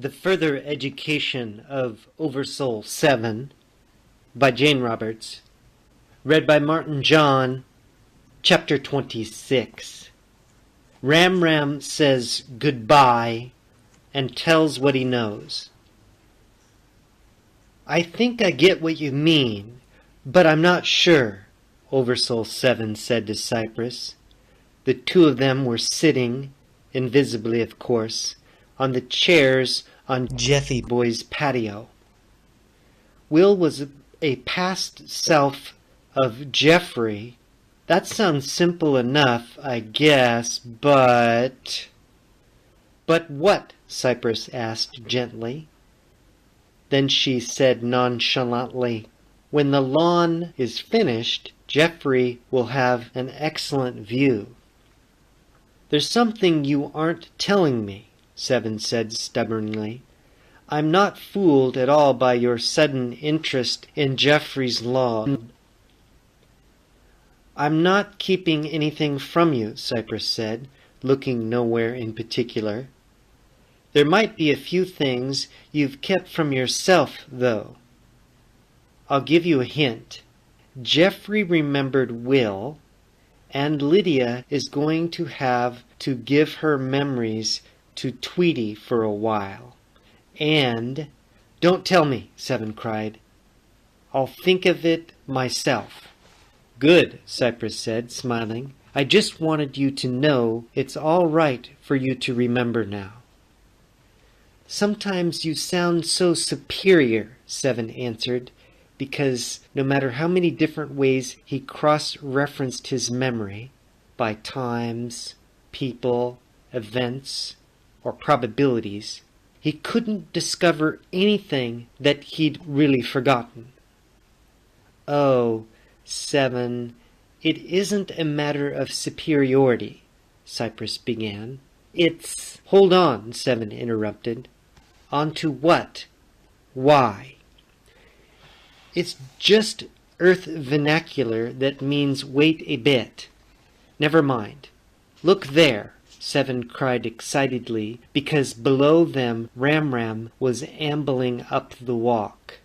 The Further Education of OverSoul 7 by Jane Roberts. Read by Martin John. Chapter 26. Ram Ram says goodbye and tells what he knows. I think I get what you mean, but I'm not sure, OverSoul 7 said to Cypress. The two of them were sitting, invisibly of course, on the chairs on Jeffy Boy's patio. Will was a past self of Jeffrey. That sounds simple enough, I guess, but... But what? Cypress asked gently. Then she said nonchalantly, when the lawn is finished, Jeffrey will have an excellent view. There's something you aren't telling me, Seven said stubbornly. I'm not fooled at all by your sudden interest in Jeffrey's law. I'm not keeping anything from you, Cypress said, looking nowhere in particular. There might be a few things you've kept from yourself, though. I'll give you a hint. Jeffrey remembered Will, and Lydia is going to have to give her memories to Tweety for a while. And... Don't tell me, Seven cried. I'll think of it myself. Good, Cypress said, smiling. I just wanted you to know it's all right for you to remember now. Sometimes you sound so superior, Seven answered, because no matter how many different ways he cross-referenced his memory, by times, people, events, or probabilities, he couldn't discover anything that he'd really forgotten. Oh, Seven, it isn't a matter of superiority, Cypress began. It's... Hold on, Seven interrupted. On to what? Why? It's just Earth vernacular that means wait a bit. Never mind. Look there, Seven cried excitedly, because below them Ram Ram was ambling up the walk.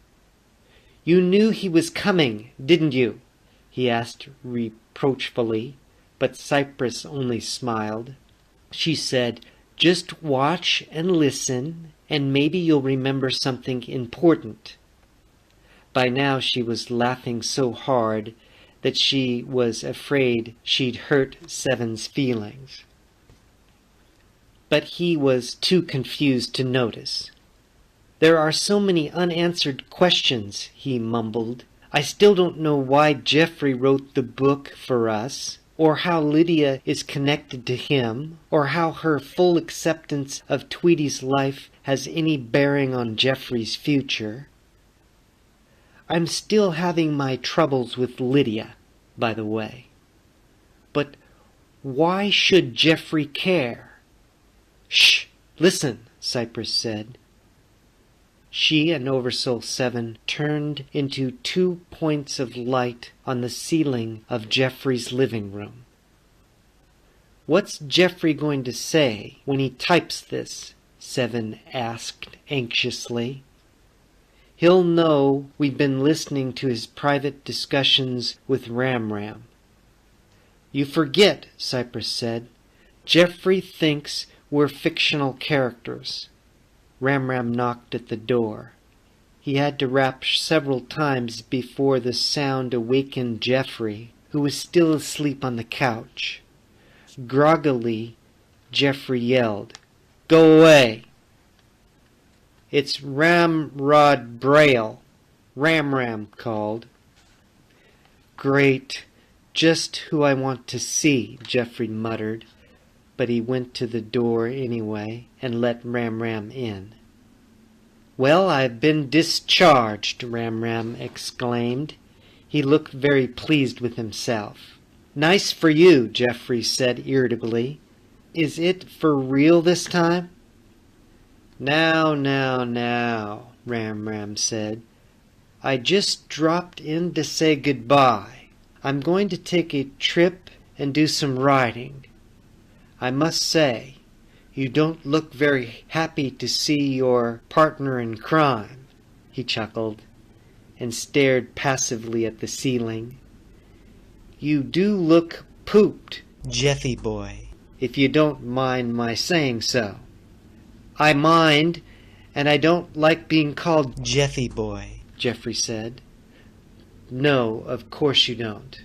You knew he was coming, didn't you? He asked reproachfully, but Cypress only smiled. She said, just watch and listen, and maybe you'll remember something important. By now she was laughing so hard that she was afraid she'd hurt Seven's feelings. But he was too confused to notice. There are so many unanswered questions, he mumbled. I still don't know why Jeffrey wrote the book for us, or how Lydia is connected to him, or how her full acceptance of Tweety's life has any bearing on Jeffrey's future. I'm still having my troubles with Lydia, by the way. But why should Jeffrey care? Shh! Listen, Cypress said. She and OverSoul 7 turned into 2 points of light on the ceiling of Jeffrey's living room. What's Jeffrey going to say when he types this? Seven asked anxiously. He'll know we've been listening to his private discussions with Ram Ram. You forget, Cypress said. Jeffrey thinks we're fictional characters. Ram Ram knocked at the door. He had to rap several times before the sound awakened Jeffrey, who was still asleep on the couch. Groggily, Jeffrey yelled, Go away! It's Ram Braille, Ram Ram called. Great, just who I want to see, Jeffrey muttered, but he went to the door anyway and let Ram Ram in. Well, I've been discharged, Ram Ram exclaimed. He looked very pleased with himself. Nice for you, Jeffrey said irritably. Is it for real this time? Now, Ram Ram said. I just dropped in to say goodbye. I'm going to take a trip and do some riding. I must say, You don't look very happy to see your partner in crime, he chuckled, and stared passively at the ceiling. You do look pooped, Jeffy boy, if you don't mind my saying so. I mind, and I don't like being called Jeffy boy, Geoffrey said. No, of course you don't.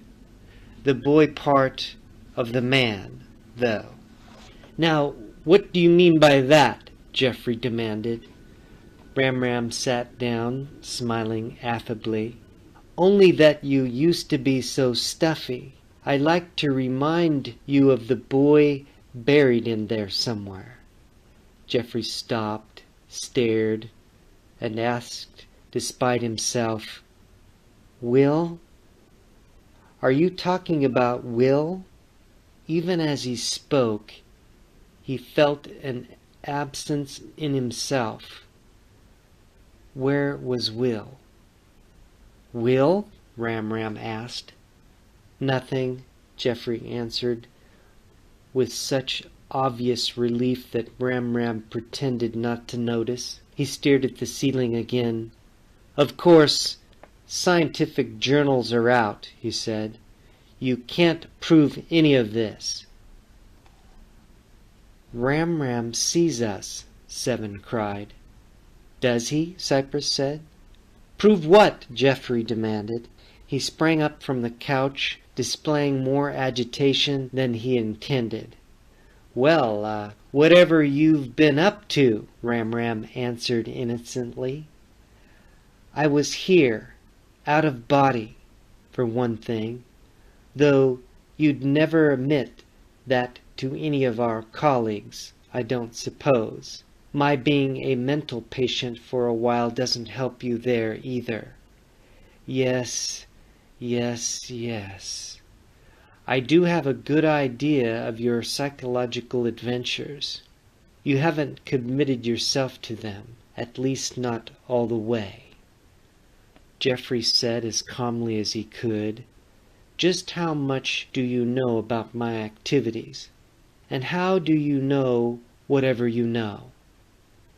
The boy part of the man, though. Now, what do you mean by that? Geoffrey demanded. RAAM RAAM sat down, smiling affably. Only that you used to be so stuffy. I like to remind you of the boy buried in there somewhere. Geoffrey stopped, stared, and asked, despite himself, Will? Are you talking about Will? Even as he spoke, he felt an absence in himself. Where was Will? Will? RAAM RAAM asked. Nothing, Geoffrey answered, with such obvious relief that RAAM RAAM pretended not to notice. He stared at the ceiling again. Of course, scientific journals are out, he said. You can't prove any of this. RAAM RAAM sees us, Seven cried. Does he? Cypress said. Prove what? Geoffrey demanded. He sprang up from the couch, displaying more agitation than he intended. Well, whatever you've been up to, RAAM RAAM answered innocently. I was here, out of body, for one thing, though you'd never admit that to any of our colleagues, I don't suppose. My being a mental patient for a while doesn't help you there either. Yes. I do have a good idea of your psychological adventures. You haven't committed yourself to them, at least not all the way. Geoffrey said as calmly as he could, Just how much do you know about my activities? And how do you know whatever you know?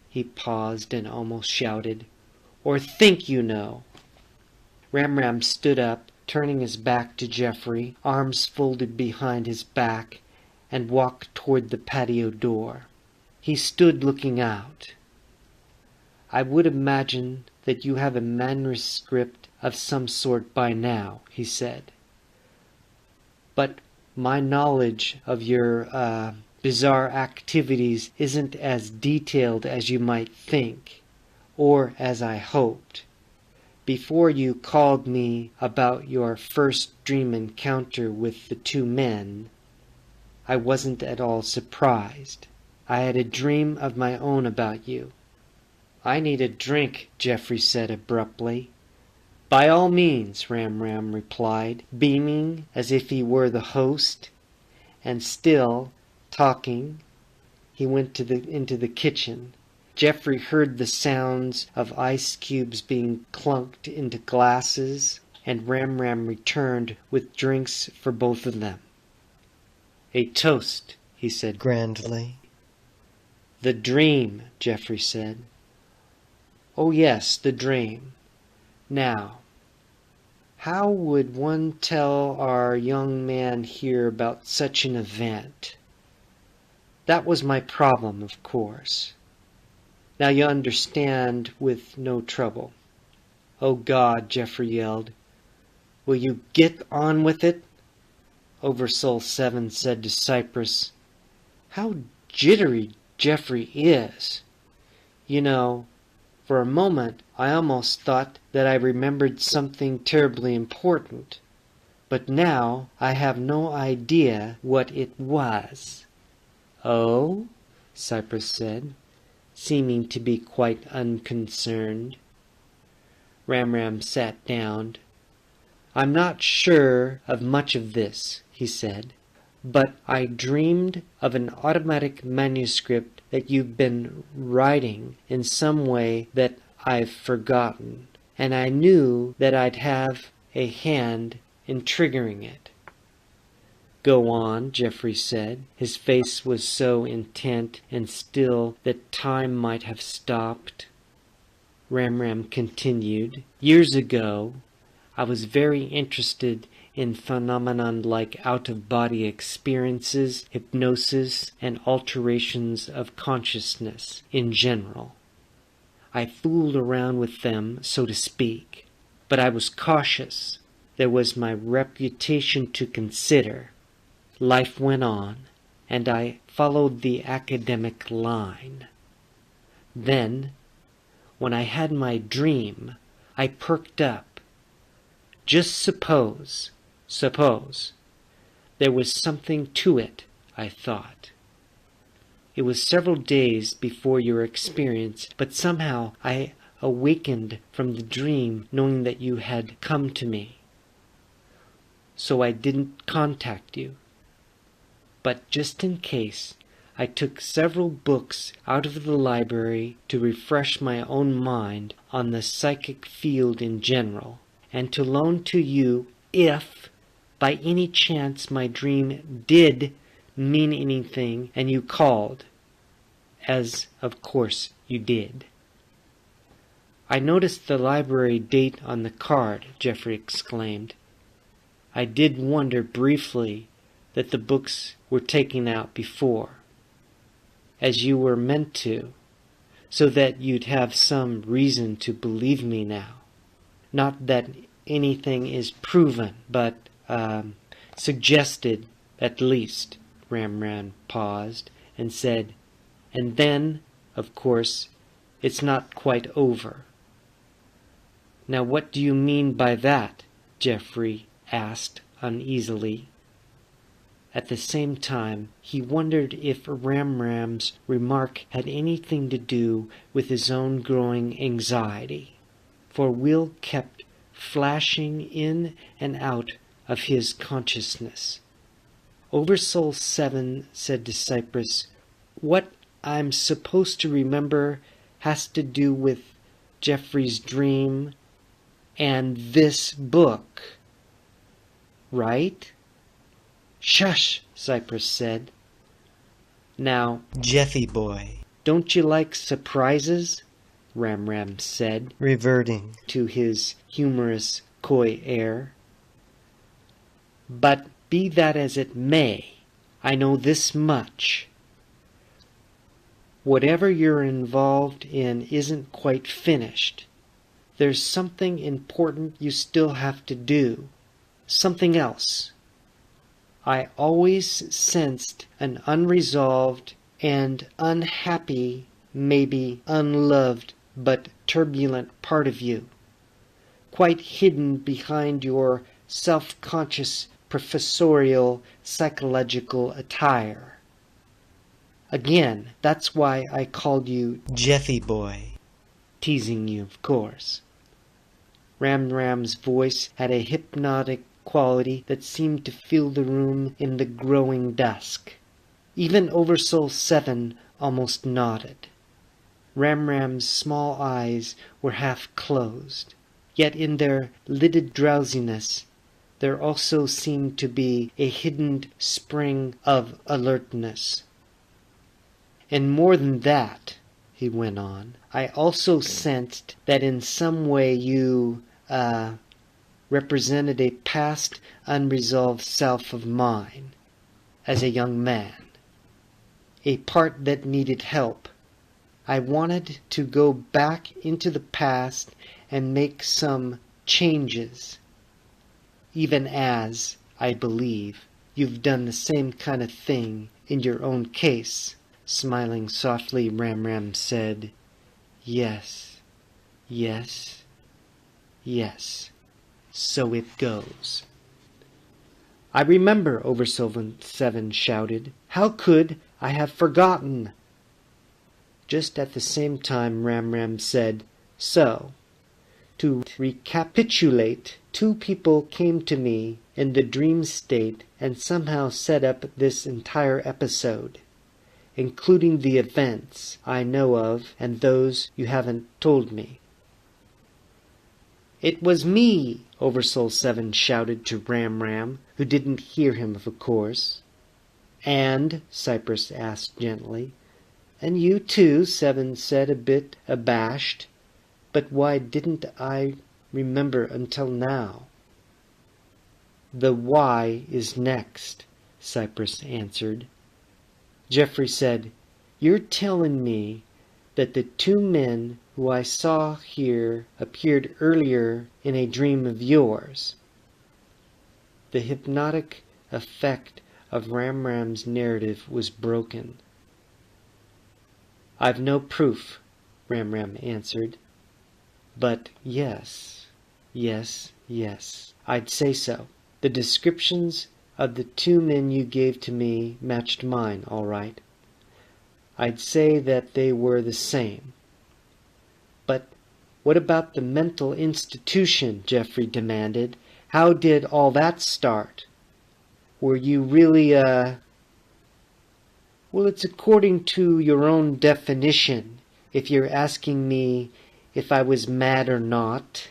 He paused and almost shouted, Or think you know. RAAM RAAM stood up, turning his back to Geoffrey, arms folded behind his back, and walked toward the patio door. He stood looking out. I would imagine that you have a manuscript of some sort by now, he said. But my knowledge of your, bizarre activities isn't as detailed as you might think, or as I hoped. Before you called me about your first dream encounter with the two men, I wasn't at all surprised. I had a dream of my own about you. I need a drink, Geoffrey said abruptly. By all means, RAAM RAAM replied, beaming as if he were the host, and still talking. He went into the kitchen. Geoffrey heard the sounds of ice cubes being clunked into glasses, and RAAM RAAM returned with drinks for both of them. A toast, he said grandly. The dream, Geoffrey said. Oh yes, the dream. Now, how would one tell our young man here about such an event? That was my problem, of course. Now you understand with no trouble. Oh God, Geoffrey yelled. Will you get on with it? OverSoul 7 said to Cypress. How jittery Geoffrey is. You know, for a moment I almost thought that I remembered something terribly important. But now I have no idea what it was. Oh? Cypress said, seeming to be quite unconcerned. RAAM RAAM sat down. I'm not sure of much of this, he said, but I dreamed of an automatic manuscript that you've been writing in some way that I've forgotten, and I knew that I'd have a hand in triggering it. Go on, Geoffrey said. His face was so intent and still that time might have stopped. Ram Ram continued. Years ago, I was very interested in phenomenon like out-of-body experiences, hypnosis, and alterations of consciousness in general. I fooled around with them, so to speak, but I was cautious. There was my reputation to consider. Life went on, and I followed the academic line. Then, when I had my dream, I perked up. Just suppose, there was something to it, I thought. It was several days before your experience, but somehow I awakened from the dream knowing that you had come to me. So I didn't contact you. But just in case, I took several books out of the library to refresh my own mind on the psychic field in general, and to loan to you if, by any chance, my dream did mean anything and you called, as of course you did. I noticed the library date on the card, Geoffrey exclaimed. I did wonder briefly that the books were taken out before, as you were meant to, so that you'd have some reason to believe me now. Not that anything is proven, but suggested at least. Ram Ram paused and said, and then, of course, it's not quite over. Now what do you mean by that? Geoffrey asked uneasily. At the same time, he wondered if Ram Ram's remark had anything to do with his own growing anxiety, for Will kept flashing in and out of his consciousness. OverSoul 7 said to Cypress, what I'm supposed to remember has to do with Geoffrey's dream and this book, right? Shush, Cypress said. Now, Jeffy boy, don't you like surprises? Ram Ram said, reverting to his humorous, coy air. But be that as it may, I know this much. Whatever you're involved in isn't quite finished. There's something important you still have to do. Something else. I always sensed an unresolved and unhappy, maybe unloved, but turbulent part of you, quite hidden behind your self-conscious professorial psychological attire. Again, that's why I called you Jeffy boy. Teasing you, of course. Ram Ram's voice had a hypnotic quality that seemed to fill the room in the growing dusk. Even OverSoul 7 almost nodded. Ram Ram's small eyes were half closed, yet in their lidded drowsiness there also seemed to be a hidden spring of alertness. And more than that, he went on, I also sensed that in some way you, represented a past unresolved self of mine as a young man, a part that needed help. I wanted to go back into the past and make some changes, even as, I believe, you've done the same kind of thing in your own case. Smiling softly, Ram Ram said, yes, yes, yes. So it goes. I remember, OverSoul 7 shouted. How could I have forgotten? Just at the same time, Ram Ram said, so, to recapitulate, 2 people came to me in the dream state and somehow set up this entire episode, including the events I know of and those you haven't told me. It was me, Oversoul 7 shouted to Ram Ram, who didn't hear him, of course. And, Cypress asked gently. And you too, 7 said, a bit abashed. But why didn't I remember until now? The why is next, Cypress answered. Geoffrey said, You're telling me that the two men who I saw here appeared earlier in a dream of yours. The hypnotic effect of Ram Ram's narrative was broken. I've no proof, Ram Ram answered. But yes, I'd say so. The descriptions of the two men you gave to me matched mine, all right. I'd say that they were the same. But what about the mental institution? Geoffrey demanded. How did all that start? Were you really Well, it's according to your own definition, if you're asking me if I was mad or not.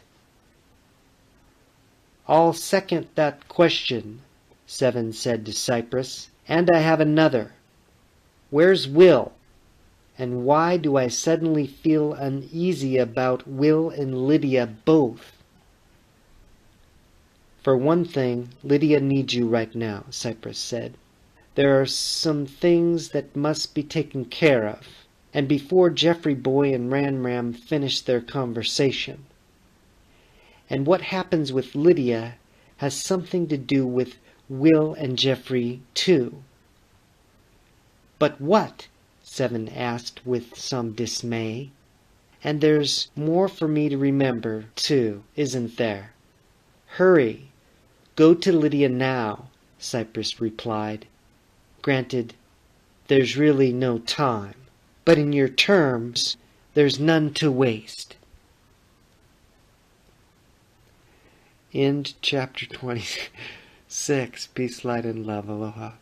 I'll second that question, 7 said to Cypress. And I have another. Where's Will? And why do I suddenly feel uneasy about Will and Lydia both? For one thing, Lydia needs you right now, Cypress said. There are some things that must be taken care of, and before Geoffrey Boy and Ram Ram finish their conversation. And what happens with Lydia has something to do with Will and Geoffrey, too. But what? 7 asked with some dismay. And there's more for me to remember, too, isn't there? Hurry. Go to Lydia now, Cypress replied. Granted, there's really no time, but in your terms, there's none to waste. End chapter 26. Peace, light, and love. Aloha.